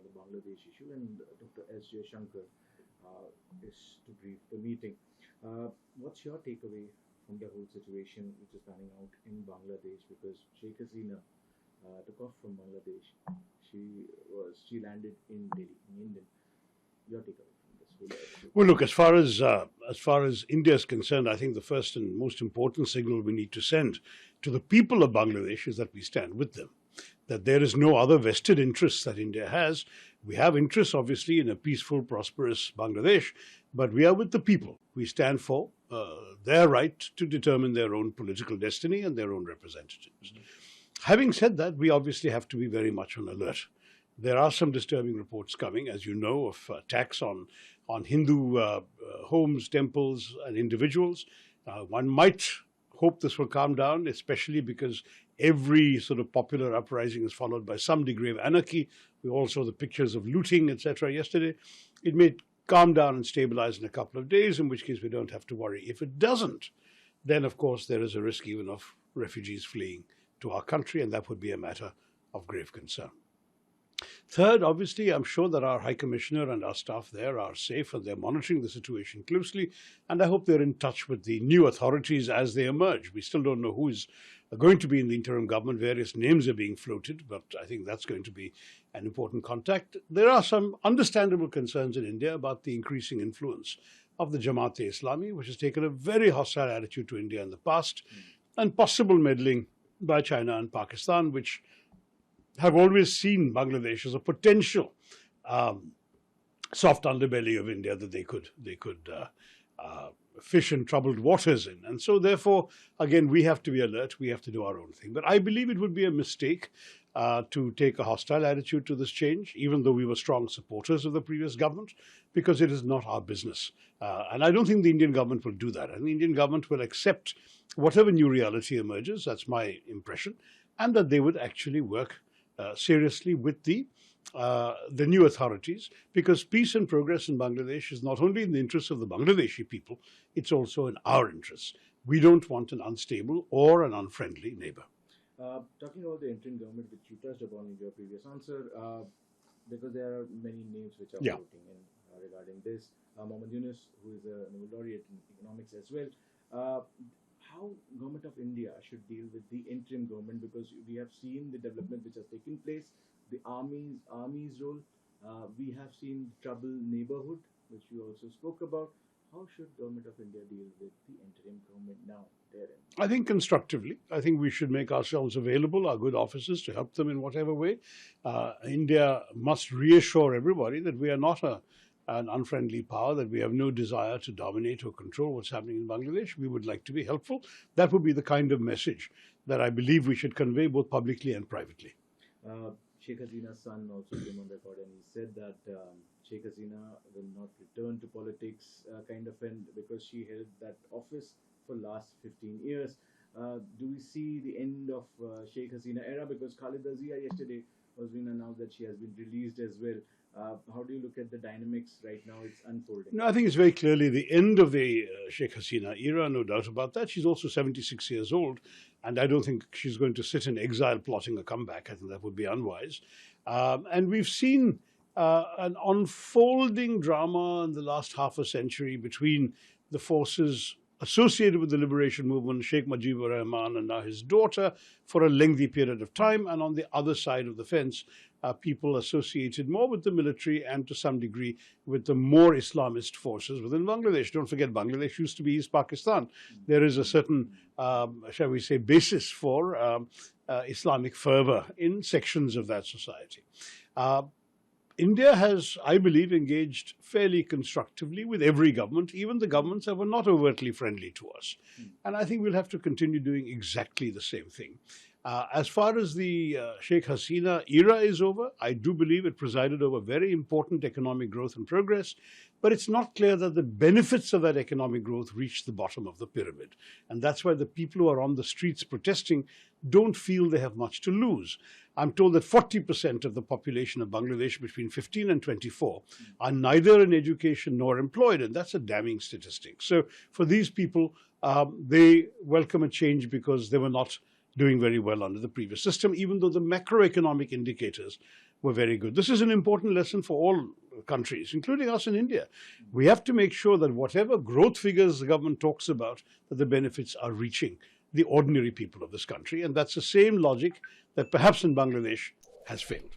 the Bangladesh issue, and Dr. S. Shankar is to brief the meeting. What's your takeaway from the whole situation which is panning out in Bangladesh? Because Sheikh Hasina took off from Bangladesh. She landed in Delhi, in India. Your takeaway from this whole issue? Well, look, as far as India is concerned, I think the first and most important signal we need to send to the people of Bangladesh is that we stand with them. That there is no other vested interest that India has. We have interests, obviously, in a peaceful, prosperous Bangladesh, but we are with the people. We stand for their right to determine their own political destiny and their own representatives. Having said that, we obviously have to be very much on alert. There are some disturbing reports coming, as you know, of attacks on Hindu homes, temples, and individuals. One might hope this will calm down, especially because every sort of popular uprising is followed by some degree of anarchy. We all saw the pictures of looting, etc. yesterday. It may calm down and stabilize in a couple of days, in which case we don't have to worry. If it doesn't, then of course there is a risk even of refugees fleeing to our country, and that would be a matter of grave concern. Third, obviously, I'm sure that our High Commissioner and our staff there are safe and they're monitoring the situation closely. And I hope they're in touch with the new authorities as they emerge. We still don't know who is going to be in the interim government. Various names are being floated, but I think that's going to be an important contact. There are some understandable concerns in India about the increasing influence of the Jamaat-e-Islami, which has taken a very hostile attitude to India in the past, and possible meddling by China and Pakistan, which have always seen Bangladesh as a potential soft underbelly of India that they could fish in troubled waters in. And so therefore, again, we have to be alert. We have to do our own thing. But I believe it would be a mistake to take a hostile attitude to this change, even though we were strong supporters of the previous government, because it is not our business. And I don't think the Indian government will do that. And the Indian government will accept whatever new reality emerges. That's my impression. And that they would actually work seriously with the new authorities, because peace and progress in Bangladesh is not only in the interests of the Bangladeshi people, it's also in our interests. We don't want an unstable or an unfriendly neighbor. Talking about the interim government, which you touched upon in your previous answer, because there are many names which are floating in regarding this. Mohammed Yunus, who is a Nobel laureate in economics as well. How government of India should deal with the interim government, because we have seen the development which has taken place, the army's role. We have seen trouble neighborhood, which you also spoke about. How should government of India deal with the interim government now therein? I think constructively. I think we should make ourselves available, our good officers, to help them in whatever way. India must reassure everybody that we are not an unfriendly power, that we have no desire to dominate or control what's happening in Bangladesh. We would like to be helpful. That would be the kind of message that I believe we should convey both publicly and privately. Sheikh Hasina's son also came on record and he said that Sheikh Hasina will not return to politics, because she held that office for last 15 years. Do we see the end of Sheikh Hasina era? Because Khalida Zia yesterday was being announced that she has been released as well. How do you look at the dynamics right now? It's unfolding. No, I think it's very clearly the end of the Sheikh Hasina era, no doubt about that. She's also 76 years old, and I don't think she's going to sit in exile plotting a comeback. I think that would be unwise. And we've seen an unfolding drama in the last half a century between the forces associated with the liberation movement, Sheikh Mujibur Rahman and now his daughter, for a lengthy period of time. And on the other side of the fence, people associated more with the military and to some degree with the more Islamist forces within Bangladesh. Don't forget, Bangladesh used to be East Pakistan. There is a certain, shall we say, basis for Islamic fervor in sections of that society. India has, I believe, engaged fairly constructively with every government, even the governments that were not overtly friendly to us. And I think we'll have to continue doing exactly the same thing. As far as the Sheikh Hasina era is over, I do believe it presided over very important economic growth and progress, but it's not clear that the benefits of that economic growth reach the bottom of the pyramid. And that's why the people who are on the streets protesting don't feel they have much to lose. I'm told that 40% of the population of Bangladesh between 15 and 24 are neither in education nor employed, and that's a damning statistic. So for these people, they welcome a change because they were not doing very well under the previous system, even though the macroeconomic indicators were very good. This is an important lesson for all countries, including us in India. We have to make sure that whatever growth figures the government talks about, that the benefits are reaching the ordinary people of this country. And that's the same logic that perhaps in Bangladesh has failed.